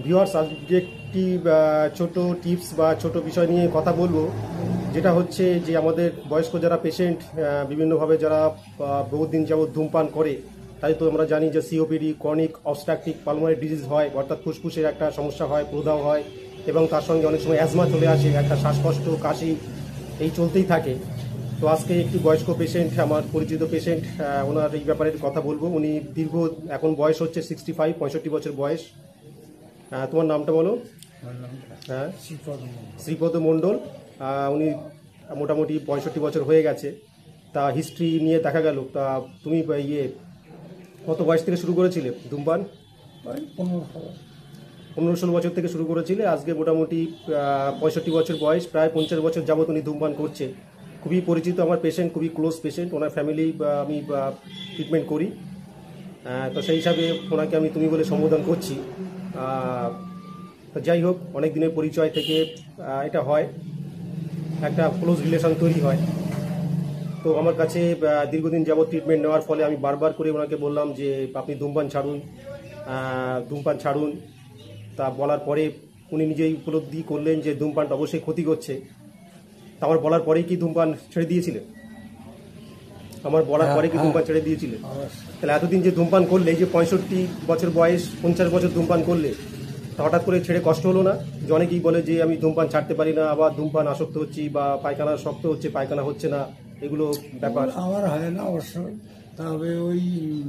Viewers, আজকে একটি ছোট টিপস বা ছোট বিষয় নিয়ে কথা বলবো, যেটা হচ্ছে যে আমাদের বয়স্ক যারা পেশেন্ট বিভিন্নভাবে যারা বহুদিন যাবৎ ধূমপান করে, তাই তো আমরা জানি যে COPD, chronic obstructive pulmonary disease হয়, অর্থাৎ ফুসফুসের একটা সমস্যা হয়, প্রদাহ হয় এবং তার সঙ্গে অনেক সময় অ্যাজমা চলে আসে, একটা শ্বাসকষ্ট, কাশি এই চলতেই থাকে। তো আজকে একটি বয়স্ক পেশেন্ট, আমার পরিচিত পেশেন্ট, ওনার এই ব্যাপারে কথা বলবো। উনি দীর্ঘ, এখন বয়স হচ্ছে 65, 65 বছর বয়স। তোমার নামটা বলো। হ্যাঁ, শ্রীপদ মণ্ডল। উনি মোটামুটি 65 বছর হয়ে গেছে। তা হিস্ট্রি নিয়ে দেখা গেল, তা তুমি কত বয়স থেকে শুরু করেছিলে ধূমপান? 15-16 বছর থেকে শুরু করেছিলে। আজকে মোটামুটি 65 বছর বয়স, প্রায় 50 বছর যাবত উনি ধূমপান করছে। খুবই পরিচিত আমার পেশেন্ট, খুবই ক্লোজ পেশেন্ট। ওনার ফ্যামিলি আমি ট্রিটমেন্ট করি। তো সেই হিসাবে ওনাকে আমি তুমি বলে সম্বোধন করছি। যাই হোক, অনেক দিনের পরিচয় থেকে এটা হয়, একটা ক্লোজ রিলেশন তৈরি হয়। তো আমার কাছে দীর্ঘদিন যাবৎ ট্রিটমেন্ট নেওয়ার ফলে আমি বারবার করে ওনাকে বললাম যে আপনি ধূমপান ছাড়ুন, ধূমপান ছাড়ুন। তা বলার পরে উনি নিজেই উপলব্ধি করলেন যে ধূমপানটা অবশ্যই ক্ষতি করছে। তা আমার বলার পরেই কি ধূমপান ছেড়ে দিয়েছিলেন? আমার বলার পরে কি ধূমপান ছেড়ে দিয়েছিলেন? তাহলে এতদিন যে ধূমপান করলে, এই যে 65 বছর বয়স, 50 বছর ধূমপান করলে, তা হঠাৎ করে ছেড়ে কষ্ট হলো না? যে অনেকেই বলে যে আমি ধূমপান ছাড়তে পারি না, আবার ধূমপান আসক্ত হচ্ছি, বা পায়খানা শক্ত হচ্ছে, পায়খানা হচ্ছে না, এগুলো ব্যাপার। আমার হয় না অবশ্য, তবে ওই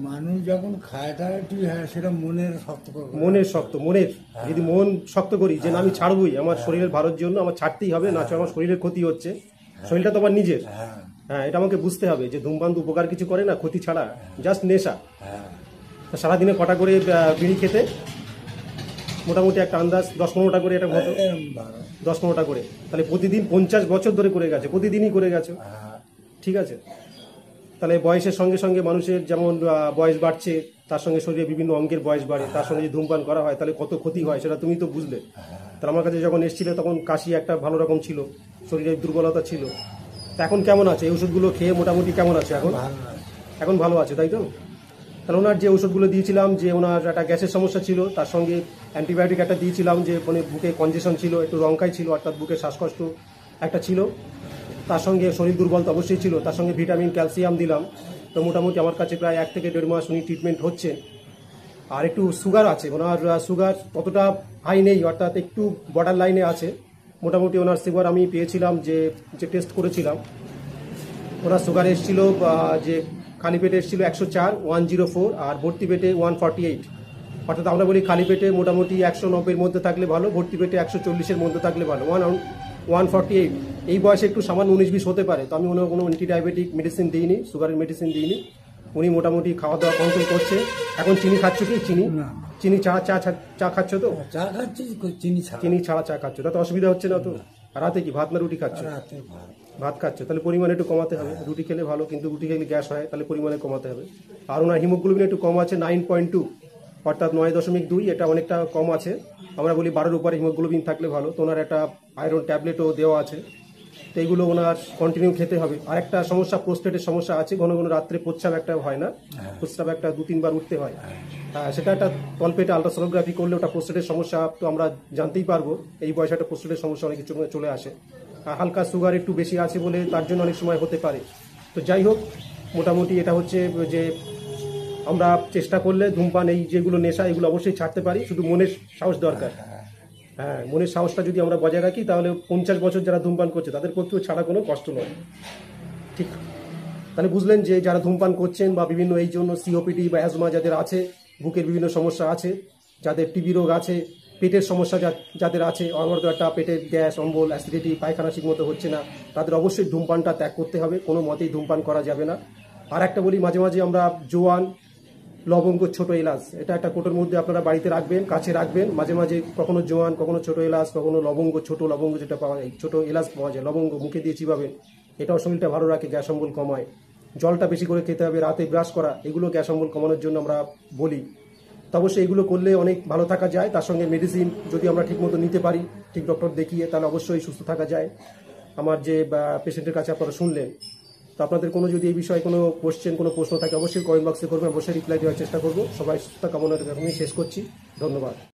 মানুষ যখন খায় তার একটু সেটা মনের শক্ত করে। মনের শক্ত, মনের যদি মন শক্ত করি যে না আমি ছাড়বই, আমার শরীরের ভালোর জন্য আমার ছাড়তেই হবে, না আমার শরীরের ক্ষতি হচ্ছে, শরীরটা তো আমার নিজের। হ্যাঁ, এটা আমাকে বুঝতে হবে যে ধূমপান তো উপকার কিছু করে না, ক্ষতি ছাড়া, জাস্ট নেশা। সারাদিনে কটা করে বিড়ি খেতে? মোটামুটি একটা আন্দাজ 10-15টা করে, এটা মতো 10-15টা করে। তাহলে প্রতিদিন 50 বছর ধরে করে গেছে, প্রতিদিনই করে গেছে। ঠিক আছে, তাহলে বয়সের সঙ্গে সঙ্গে মানুষের যেমন বয়স বাড়ছে, তার সঙ্গে শরীরে বিভিন্ন অঙ্গের বয়স বাড়ে, তার সঙ্গে যদি ধূমপান করা হয় তাহলে কত ক্ষতি হয় সেটা তুমি তো বুঝলে। তাহলে আমার কাছে যখন এসেছিলে তখন কাশি একটা ভালো রকম ছিল, শরীরে দুর্বলতা ছিল। তা এখন কেমন আছে? এই ওষুধগুলো খেয়ে মোটামুটি কেমন আছে এখন? এখন ভালো আছে, তাই তো? তাহলে ওনার যে ওষুধগুলো দিয়েছিলাম, যে ওনার একটা গ্যাসের সমস্যা ছিল, তার সঙ্গে অ্যান্টিবায়োটিক একটা দিয়েছিলাম, যে মানে বুকে কনজেশন ছিল, একটু রঙকাই ছিল, অর্থাৎ বুকে শ্বাসকষ্ট একটা ছিল, তার সঙ্গে শরীর দুর্বল তো অবশ্যই ছিল, তার সঙ্গে ভিটামিন, ক্যালসিয়াম দিলাম। তো মোটামুটি আমার কাছে প্রায় 1 থেকে 1.5 মাস উনি ট্রিটমেন্ট হচ্ছে। আর একটু সুগার আছে ওনার, সুগার অতটা হাই নেই, অর্থাৎ একটু বর্ডার লাইনে আছে। মোটামুটি ওনার সুগার আমি পেয়েছিলাম যে টেস্ট করেছিলাম, ওনার সুগার এসেছিল যে খালি পেটে এসেছিল 104, 104, আর ভর্তি পেটে 148। অর্থাৎ আমরা বলি খালি পেটে মোটামুটি 190-এর মধ্যে থাকলে ভালো, ভর্তি পেটে 140-এর মধ্যে থাকলে ভালো। 148 এই বয়সে একটু সামান্য 19-20 হতে পারে। তো আমি কোনো অ্যান্টিডায়াবেটিক মেডিসিন দিইনি, সুগারের মেডিসিন দিইনি। উনি মোটামুটি খাওয়া দাওয়া কন্ট্রোল করছে। এখন চিনি খাচ্ছ কি? চিনি চা খাচ্ছ তো? চা খাচ্ছি, চিনি ছাড়া চা খাচ্ছ, তাতে অসুবিধা হচ্ছে না তো? আর রাতে কি ভাত না রুটি খাচ্ছ? ভাত খাচ্ছ, তাহলে পরিমাণে একটু কমাতে হবে। রুটি খেলে ভালো, কিন্তু রুটি খেলে গ্যাস হয়, তাহলে পরিমাণে কমাতে হবে। আর ওনার হিমোগ্লোবিন একটু কম আছে, 9.2, অর্থাৎ 9.2, এটা অনেকটা কম আছে। আমরা বলি 12-এর উপরে হিমোগ্লোবিন থাকলে ভালো। তো ওনার একটা আয়রন ট্যাবলেটও দেওয়া আছে, তো এইগুলো ওনার কন্টিনিউ খেতে হবে। আর একটা সমস্যা, প্রোস্টেটের সমস্যা আছে, ঘন ঘন রাত্রে প্রস্রাব একটা হয় না, প্রস্রাব একটা 2-3 বার উঠতে হয়। সেটা একটা তলপেটে আলট্রাসোনোগ্রাফি করলে ওটা প্রোস্টেটের সমস্যা, তো আমরা জানতেই পারবো। এই বয়সে একটা প্রোস্টেটের সমস্যা অনেক কিছু চলে আসে। হালকা সুগার একটু বেশি আছে বলে তার জন্য অনেক সময় হতে পারে। তো যাই হোক, মোটামুটি এটা হচ্ছে যে আমরা চেষ্টা করলে ধূমপান, এই যেগুলো নেশা, এগুলো অবশ্যই ছাড়তে পারি, শুধু মনের সাহস দরকার। হ্যাঁ, মনের সাহসটা যদি আমরা বজায় রাখি, তাহলে 50 বছর যারা ধূমপান করছে তাদের পক্ষেও ছাড়া কোনো কষ্ট নয়। ঠিক, তাহলে বুঝলেন যে যারা ধূমপান করছেন বা বিভিন্ন এই জন্য সিওপিডি বা অ্যাজমা যাদের আছে, বুকের বিভিন্ন সমস্যা আছে, যাদের টিবি রোগ আছে, পেটের সমস্যা যাদের আছে, অনবরত একটা পেটের গ্যাস, অম্বল, অ্যাসিডিটি, পায়খানা ঠিক মতো হচ্ছে না, তাদের অবশ্যই ধূমপানটা ত্যাগ করতে হবে। কোনো মতেই ধূমপান করা যাবে না। আর একটা বলি, মাঝে মাঝে আমরা জোয়ান, লবঙ্গ, ছোট এলাচ, এটা একটা কোটোর মধ্যে আপনারা বাড়িতে রাখবেন, কাছে রাখবেন। মাঝে মাঝে কখনো জোয়ান, কখনো ছোট এলাচ, কখনো লবঙ্গ, ছোট লবঙ্গ যেটা পাওয়া যায়, ছোট এলাচ পাওয়া যায়, লবঙ্গ মুখে দিয়ে চিবাবেন। এটাও শরীরটা ভালো রাখে, গ্যাস অম্বল কমায়। জলটা বেশি করে খেতে হবে, রাতে ব্রাশ করা, এগুলো গ্যাস অম্বল কমানোর জন্য আমরা বলি। তো অবশ্যই এগুলো করলে অনেক ভালো থাকা যায়। তার সঙ্গে মেডিসিন যদি আমরা ঠিকমতো নিতে পারি, ঠিক ডক্টর দেখিয়ে, তাহলে অবশ্যই সুস্থ থাকা যায়। আমার যে পেশেন্টের কাছে আপনারা শুনলেন, তো আপনাদের কোনো যদি এই বিষয়ে কোনো কোশ্চেন, কোনো প্রশ্ন থাকে, অবশ্যই কমেন্ট বক্সে করবেন, অবশ্যই রিপ্লাই দেওয়ার চেষ্টা করবো। সবাই সুস্থ কামনা করে শেষ করছি। ধন্যবাদ।